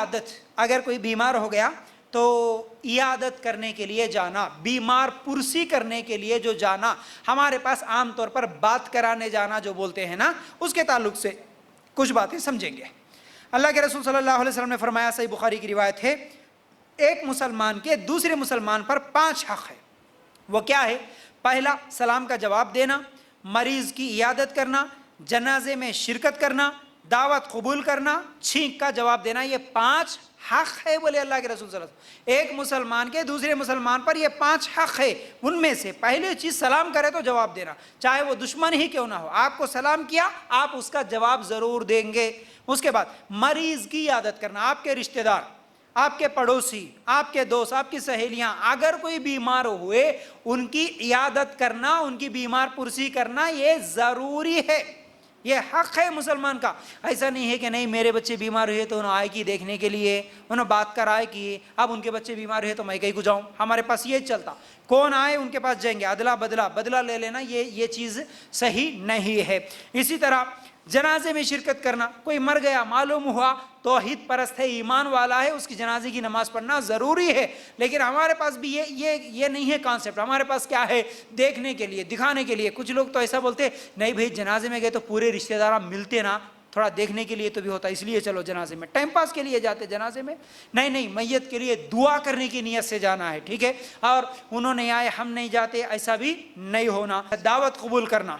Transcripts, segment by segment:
इयादत, अगर कोई बीमार हो गया तो इयादत करने के लिए जाना, बीमार पुरसी करने के लिए जो जाना, हमारे पास आमतौर पर बात कराने जाना जो बोलते हैं ना, उसके ताल्लुक से कुछ बातें समझेंगे। अल्लाह के रसूल सल्लल्लाहु अलैहि वसल्लम ने फरमाया, सही बुखारी की रिवायत है, एक मुसलमान के दूसरे मुसलमान पर 5 हक है। वो क्या है? पहला, सलाम का जवाब देना, मरीज की इयादत करना, जनाजे में शिरकत करना, दावत कबूल करना, छींक का जवाब देना। ये 5 हक है बोले अल्लाह के रसूल सल्लल्लाहु अलैहि वसल्लम। एक मुसलमान के दूसरे मुसलमान पर ये 5 हक है। उनमें से पहली चीज, सलाम करे तो जवाब देना, चाहे वो दुश्मन ही क्यों ना हो। आपको सलाम किया, आप उसका जवाब जरूर देंगे। उसके बाद मरीज की इयादत करना, आपके रिश्तेदार, आपके पड़ोसी, आपके दोस्त, आपकी सहेलियां अगर कोई बीमार हुए, उनकी इयादत करना, उनकी बीमार पुरसी करना, ये जरूरी है, ये हक है मुसलमान का। ऐसा नहीं है कि नहीं मेरे बच्चे बीमार हुए तो उन्होंने आए कि देखने के लिए, उन्होंने बात कर आए कि अब उनके बच्चे बीमार हुए तो मैं कहीं को जाऊं। हमारे पास ये चलता, कौन आए उनके पास जाएंगे, अदला बदला, बदला ले लेना, ये चीज़ सही नहीं है। इसी तरह जनाजे में शिरकत करना, कोई मर गया, मालूम हुआ तौहीद परस्त है, ईमान वाला है, उसकी जनाजे की नमाज पढ़ना ज़रूरी है। लेकिन हमारे पास भी ये नहीं है कॉन्सेप्ट। हमारे पास क्या है? देखने के लिए, दिखाने के लिए। कुछ लोग तो ऐसा बोलते, नहीं भाई जनाजे में गए तो पूरे रिश्तेदार मिलते ना, थोड़ा देखने के लिए तो भी होता, इसलिए चलो जनाजे में, टाइम पास के लिए जाते जनाजे में। नहीं, मैयत के लिए दुआ करने की नीयत से जाना है, ठीक है। और उन्होंने आए, हम नहीं जाते, ऐसा भी नहीं होना। दावत कबूल करना,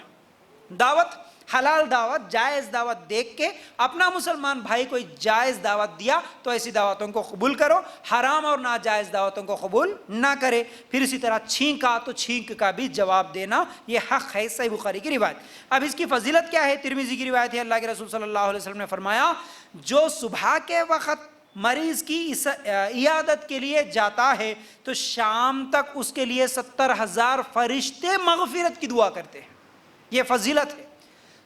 दावत हलाल दावत, जायज़ दावत देख के अपना मुसलमान भाई कोई जायज़ दावत दिया तो ऐसी दावतों को कबूल करो, हराम और नाजायज़ दावतों को कबूल ना करे। फिर इसी तरह छींका तो छींक का भी जवाब देना, ये हक़ है, सही बुखारी की रिवायत। अब इसकी फजीलत क्या है? तिरमिज़ी की रिवायत है, अल्लाह के रसूल सल्लल्लाहु अलैहि वसल्लम ने फरमाया, जो सुबह के वक़्त मरीज़ की इयादत के लिए जाता है तो शाम तक उसके लिए 70,000 फरिश्ते मग़फ़िरत की दुआ करते हैं। ये फजीलत है।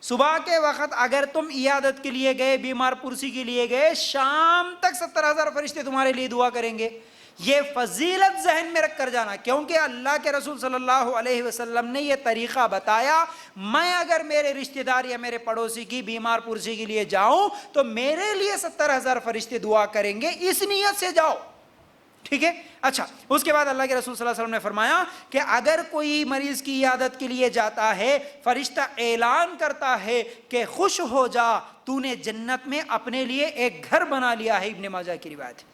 सुबह के वक़्त अगर तुम इयादत के लिए गए, बीमार पुरसी के लिए गए, शाम तक 70,000 फरिश्ते तुम्हारे लिए दुआ करेंगे। ये फजीलत जहन में रख कर जाना, क्योंकि अल्लाह के रसूल सल्लल्लाहु अलैहि वसल्लम ने यह तरीक़ा बताया, मैं अगर मेरे रिश्तेदार या मेरे पड़ोसी की बीमार पुरसी के लिए जाऊं तो मेरे लिए 70,000 फरिश्ते दुआ करेंगे, इस नीयत से जाओ, ठीक है। अच्छा, उसके बाद अल्लाह के रसूल सल्लल्लाहु अलैहि वसल्लम ने फरमाया कि अगर कोई मरीज की इयादत के लिए जाता है, फरिश्ता ऐलान करता है कि खुश हो जा, तूने जन्नत में अपने लिए एक घर बना लिया है। इब्ने माजा की रिवायत है।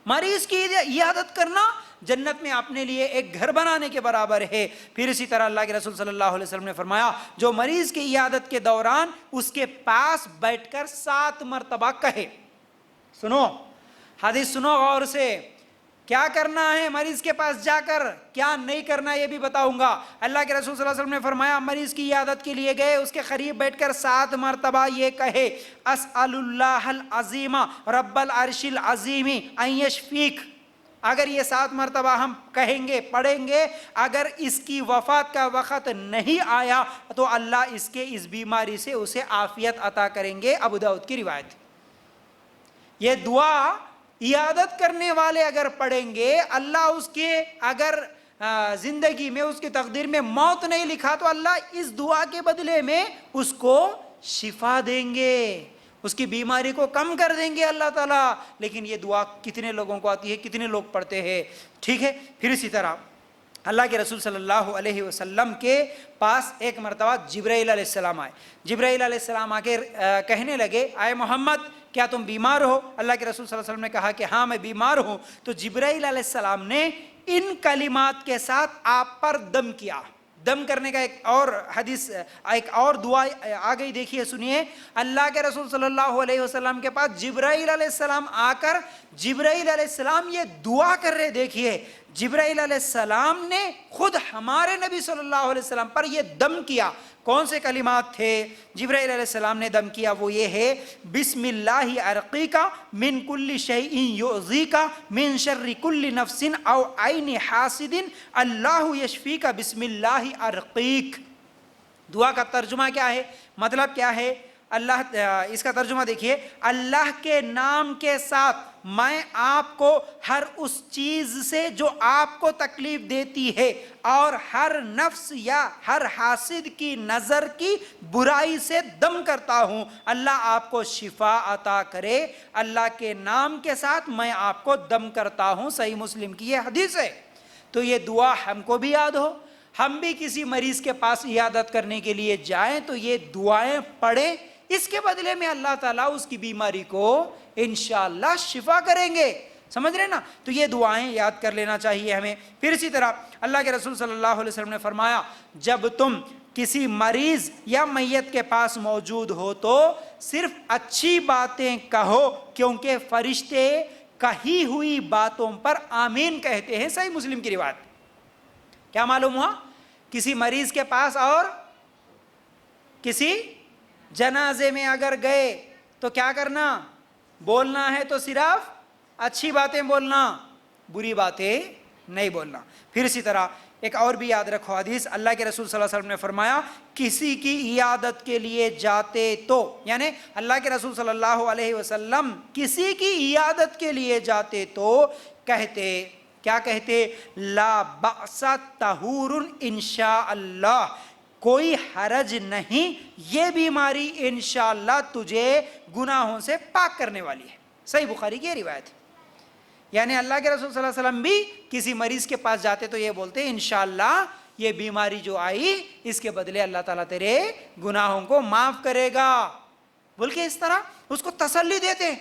मरीज की इयादत करना जन्नत में अपने लिए एक घर बनाने के बराबर है। फिर इसी तरह अल्लाह के रसूल सल्लल्लाहु अलैहि वसल्लम ने फरमाया, जो मरीज की इयादत के दौरान उसके पास बैठकर 7 मरतबा कहे, सुनो हदीस सुनो गौर से, क्या करना है मरीज के पास जाकर, क्या नहीं करना ये भी बताऊंगा। अल्लाह के रसूल सल्लल्लाहु अलैहि वसल्लम ने फरमाया, मरीज की इयादत के लिए गए, उसके करीब बैठकर 7 मरतबा ये कहे, अस्अलुल्लाहल अज़ीमा रब्बल अर्शिल अज़ीमी अन यशफीक। अगर ये 7 मरतबा हम कहेंगे, पढ़ेंगे, अगर इसकी वफ़ात का वक़्त नहीं आया तो अल्लाह इसके इस बीमारी से उसे आफ़ियत अता करेंगे। अबू दाऊद की रिवायत। ये दुआ इयादत करने वाले अगर पढ़ेंगे, अल्लाह उसके अगर ज़िंदगी में, उसकी तकदीर में मौत नहीं लिखा तो अल्लाह इस दुआ के बदले में उसको शिफा देंगे, उसकी बीमारी को कम कर देंगे अल्लाह ताला। लेकिन ये दुआ कितने लोगों को आती है, कितने लोग पढ़ते हैं, ठीक है। फिर इसी तरह अल्लाह के रसूल सल्लल्लाहु अलैहि वसल्लम के पास एक मरतबा जिब्राइल अलैहिस्सलाम आए। जिब्राइल अलैहिस्सलाम आके कहने लगे, आए मोहम्मद क्या तुम बीमार हो? अल्लाह के रसूल सल्लल्लाहु अलैहि वसल्लम ने कहा कि हाँ मैं बीमार हूँ। तो जिब्राइल अलैहिस्सलाम ने इन कलिमात के साथ आप पर दम किया। दम करने का एक और हदीस, एक और दुआ आ गई, देखिए सुनिए। अल्लाह के रसूल सल्लल्लाहु अलैहि वसल्लम के पास जिब्राइल अलैहिस्सलाम आकर जिब्राइल अलैहिस्सलाम ये दुआ कर रहे, देखिए जिब्राइल अलैहिस्सलाम ने खुद हमारे नबी सल्लल्लाहु अलैहि वसल्लम पर ये दम किया। कौन से कलिमात थे जिब्राइल अलैहिस्सलाम ने दम किया? वो ये है, बिस्मिल्लाहि अर्क़ीका मिन कुल्ली शैइन युज़ीका मिन शर्रि कुल्ली नफ्सिन औ ऐनि हासिदिन अल्लाहु यशफीका बिस्मिल्लाहि अर्क़ीक। दुआ का तर्जुमा क्या है, मतलब क्या है? अल्लाह, इसका तर्जुमा देखिए, अल्लाह के नाम के साथ मैं आपको हर उस चीज से जो आपको तकलीफ देती है और हर नफ्स या हर हासिद की नजर की बुराई से दम करता हूं, अल्लाह आपको शिफा अता करे। अल्लाह के नाम के साथ मैं आपको दम करता हूं। सही मुस्लिम की ये हदीस है। तो ये दुआ हमको भी याद हो, हम भी किसी मरीज के पास इयादत करने के लिए जाएं तो ये दुआएं पढ़ें, इसके बदले में अल्लाह ताला उसकी बीमारी को इंशाअल्लाह शिफा करेंगे। समझ रहे ना? तो ये दुआएं याद कर लेना चाहिए हमें। फिर इसी तरह अल्लाह के रसूल सल्लल्लाहु अलैहि वसल्लम ने फरमाया, जब तुम किसी मरीज या मैयत के पास मौजूद हो तो सिर्फ अच्छी बातें कहो, क्योंकि फरिश्ते कही हुई बातों पर आमीन कहते हैं। सही मुस्लिम की रिवायत। क्या मालूम हुआ? किसी मरीज के पास और किसी जनाजे में अगर गए तो क्या करना? बोलना है तो सिर्फ अच्छी बातें बोलना, बुरी बातें नहीं बोलना। फिर इसी तरह एक और भी याद रखो हदीस, अल्लाह के रसूल सल्लल्लाहु अलैहि वसल्लम ने फरमाया, किसी की इयादत के लिए जाते तो, यानी अल्लाह के रसूल सल्लल्लाहु अलैहि वसल्लम किसी की इयादत के लिए जाते तो कहते, क्या कहते? ला बासा तहूरुन इंशाअल्लाह, कोई हरज नहीं, ये बीमारी इंशाअल्लाह तुझे गुनाहों से पाक करने वाली है। सही बुखारी की रिवायत है। यानी अल्लाह के रसूल सल्लल्लाहु अलैहि वसल्लम भी किसी मरीज के पास जाते तो ये बोलते, इंशाअल्लाह ये बीमारी जो आई इसके बदले अल्लाह ताला तेरे गुनाहों को माफ करेगा, बोल के इस तरह उसको तसल्ली देते,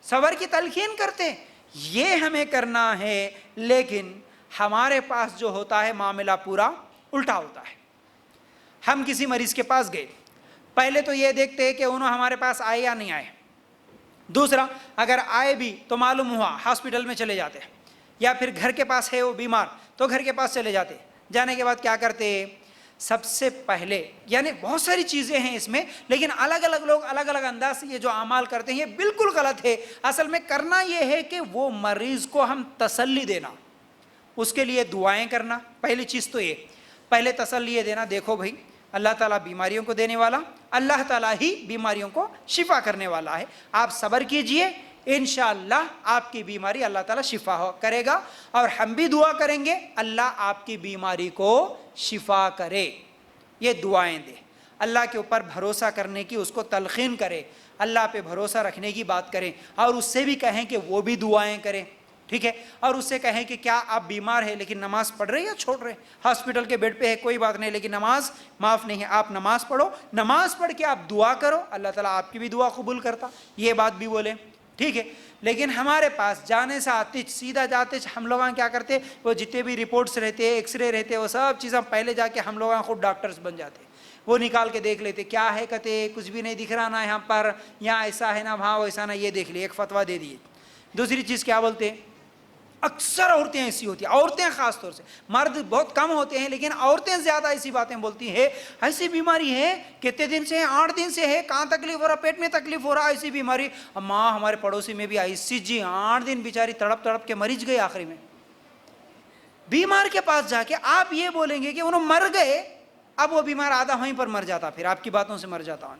सबर की तलकीन करते। ये हमें करना है। लेकिन हमारे पास जो होता है मामला पूरा उल्टा होता है। हम किसी मरीज के पास गए, पहले तो ये देखते हैं कि उन्होंने हमारे पास आए या नहीं आए। दूसरा, अगर आए भी तो मालूम हुआ हॉस्पिटल में चले जाते, या फिर घर के पास है वो बीमार तो घर के पास चले जाते। जाने के बाद क्या करते? सबसे पहले, यानी बहुत सारी चीज़ें हैं इसमें, लेकिन अलग अलग लोग अलग अलग अंदाज से ये जो अमाल करते हैं ये बिल्कुल गलत है। असल में करना ये है कि वो मरीज को हम तसल्ली देना, उसके लिए दुआएं करना। पहली चीज़ तो ये, पहले तसल्ली ये देना, देखो भाई अल्लाह ताला बीमारियों को देने वाला, अल्लाह ताला ही बीमारियों को शिफा करने वाला है, आप सब्र कीजिए, इंशाअल्लाह आपकी बीमारी अल्लाह ताला शिफा करेगा। और हम भी दुआ करेंगे अल्लाह आपकी बीमारी को शिफा करे। ये दुआएं दे, अल्लाह के ऊपर भरोसा करने की उसको तलखीन करें, अल्लाह पे भरोसा रखने की बात करें, और उससे भी कहें कि वो भी दुआएं करें, ठीक है। और उससे कहें कि क्या आप बीमार है लेकिन नमाज पढ़ रहे या छोड़ रहे, हॉस्पिटल के बेड पे है कोई बात नहीं, लेकिन नमाज माफ़ नहीं है, आप नमाज पढ़ो, नमाज पढ़ के आप दुआ करो, अल्लाह ताला आपकी भी दुआ कबूल करता। ये बात भी बोले, ठीक है। लेकिन हमारे पास जाने से आते सीधा जाते हम लोग क्या करते, वो जितने भी रिपोर्ट्स रहते, एक्सरे रहते, वो सब चीज़ें पहले जाके हम लोग खुद डॉक्टर्स बन जाते, वो निकाल के देख लेते, क्या है, कहते कुछ भी नहीं दिख रहा ना यहाँ पर, यहाँ ऐसा है ना, वहाँ वैसा ना, ये देख लिए, एक फतवा दे दिए। दूसरी चीज़ क्या बोलते, अक्सर औरतें ऐसी होती हैं, औरतें ख़ास तौर से, मर्द बहुत कम होते हैं लेकिन औरतें ज़्यादा ऐसी बातें बोलती है, ऐसी बीमारी है कितने दिन से है, 8 दिन से है, कहाँ तकलीफ हो रहा, पेट में तकलीफ हो रहा, ऐसी बीमारी। माँ हमारे पड़ोसी में भी ऐसी जी 8 दिन बेचारी तड़प तड़प के मरीज गई, आखिरी में बीमार के पास जाके आप ये बोलेंगे कि उन्होंने मर गए, अब वो बीमार आधा वहीं पर मर जाता, फिर आपकी बातों से मर जाता,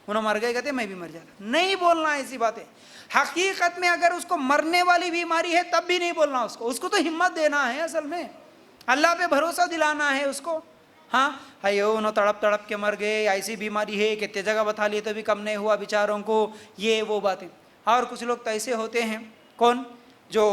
उन्होंने मर गए, कहते मैं भी मर जाता। नहीं बोलना ऐसी बातें। हकीकत में अगर उसको मरने वाली बीमारी है तब भी नहीं बोलना उसको तो हिम्मत देना है, असल में अल्लाह पे भरोसा दिलाना है उसको। हाँ है उन्होंने तड़प तड़प के मर गए, ऐसी बीमारी है, कितने जगह बता लिए तो भी कम नहीं हुआ बेचारों को, ये वो बातें। और कुछ लोग तो ऐसे होते हैं, कौन, जो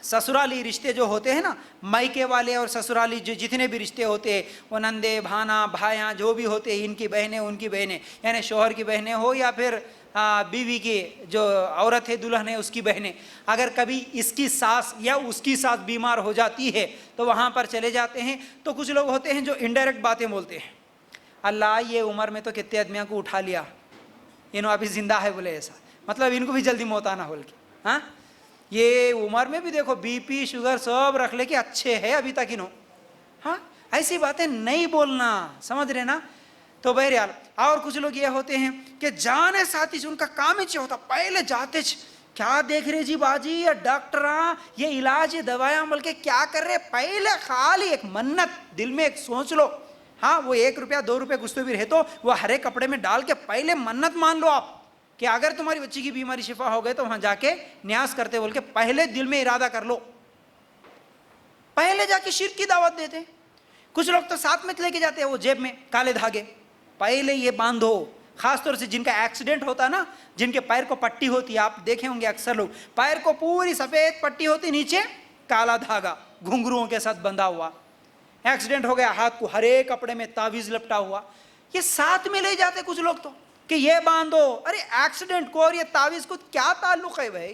ससुराली रिश्ते जो होते हैं ना, मायके वाले और ससुराली जो जितने भी रिश्ते होते हैं, वो नंदे भाना भाया जो भी होते हैं, इनकी बहनें उनकी बहनें, यानी शोहर की बहनें हो या फिर बीवी की जो औरत है दुल्हन है उसकी बहनें, अगर कभी इसकी सास या उसकी सास बीमार हो जाती है तो वहाँ पर चले जाते हैं। तो कुछ लोग होते हैं जो इनडायरेक्ट बातें बोलते हैं, अल्लाह ये उम्र में तो कितने आदमियों को उठा लिया, इन्हों अभी जिंदा है बोले, ऐसा मतलब इनको भी जल्दी मौत आना बोल के। हाँ ये उम्र में भी देखो बीपी शुगर सब रख ले के अच्छे है अभी तक इन्हों। हाँ ऐसी बातें नहीं बोलना, समझ रहे ना। तो बहरहाल और कुछ लोग ये होते हैं कि जाने साथी से उनका काम ही होता, पहले जाते क्या देख रहे जी बाजी, या डॉक्टर ये इलाज ये दवाएं बोल के क्या कर रहे, पहले खाली एक मन्नत दिल में एक सोच लो, हाँ, वो 1 रुपया 2 रुपये कुछ तो भी रहे तो वो हरे कपड़े में डाल के पहले मन्नत मान लो आप कि अगर तुम्हारी बच्ची की बीमारी शिफा हो गई तो वहां जाके न्यास करते बोल के पहले दिल में इरादा कर लो, पहले जाके शिर्क की दावत देते। कुछ लोग तो साथ में लेके जाते हैं वो जेब में काले धागे, पहले ये बांधो। खासतौर से जिनका एक्सीडेंट होता है ना, जिनके पैर को पट्टी होती है, आप देखे होंगे अक्सर लोग पैर को पूरी सफेद पट्टी होती, नीचे काला धागा घुंघरुओं के साथ बंधा हुआ, एक्सीडेंट हो गया, हाथ को हरे कपड़े में तावीज लपटा हुआ, ये साथ में ले जाते कुछ लोग तो कि ये बांधो। अरे एक्सीडेंट को और ये तावीज को क्या ताल्लुक है भाई?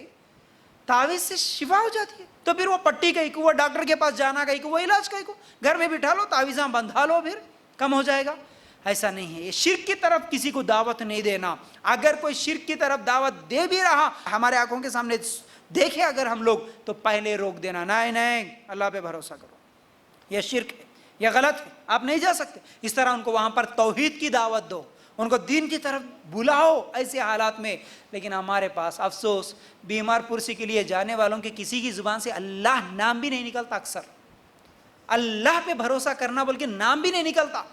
तावीज से शिफा हो जाती है तो फिर वो पट्टी कहीं को, वो डॉक्टर के पास जाना कहीं को, वो इलाज कहीं को, घर में बिठा लो, तावीज़ा बंधा लो, फिर कम हो जाएगा। ऐसा नहीं है। ये शिर्क की तरफ किसी को दावत नहीं देना। अगर कोई शिर्क की तरफ दावत दे भी रहा, हमारे आंखों के सामने देखे अगर हम लोग, तो पहले रोक देना, नहीं नहीं अल्लाह पे भरोसा करो, यह शिर्क है, यह गलत है, आप नहीं जा सकते। इस तरह उनको वहां पर तौहीद की दावत दो, उनको दीन की तरफ बुलाओ ऐसे हालात में। लेकिन हमारे पास अफसोस, बीमार पुरसी के लिए जाने वालों की किसी की जुबान से अल्लाह नाम भी नहीं निकलता। अक्सर अल्लाह पे भरोसा करना बोल के नाम भी नहीं निकलता।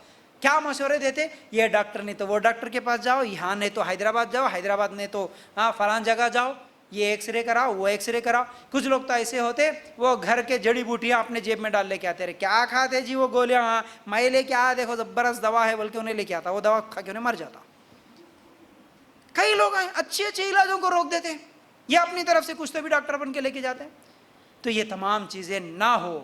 क्या मशवरे देते, ये डॉक्टर नहीं तो वो डॉक्टर के पास जाओ, यहाँ नहीं तो हैदराबाद जाओ, हैदराबाद नहीं तो हाँ फलान जगह जाओ, ये एक्सरे कराओ, वो एक्सरे कराओ। कुछ लोग तो ऐसे होते, वो घर के जड़ी बूटियां अपने जेब में डाल लेके आते रहे, क्या खाते जी वो गोलियां, हाँ मैं लेके आया, देखो जबरदस्त दवा है बोल के उन्हें लेके आता, वो दवा खा के उन्हें मर जाता। कई लोग हैं अच्छे अच्छे इलाजों को रोक देते हैं, ये अपनी तरफ से कुछ तो भी डॉक्टर बन के लेके जाते हैं। तो ये तमाम चीज़ें ना हो,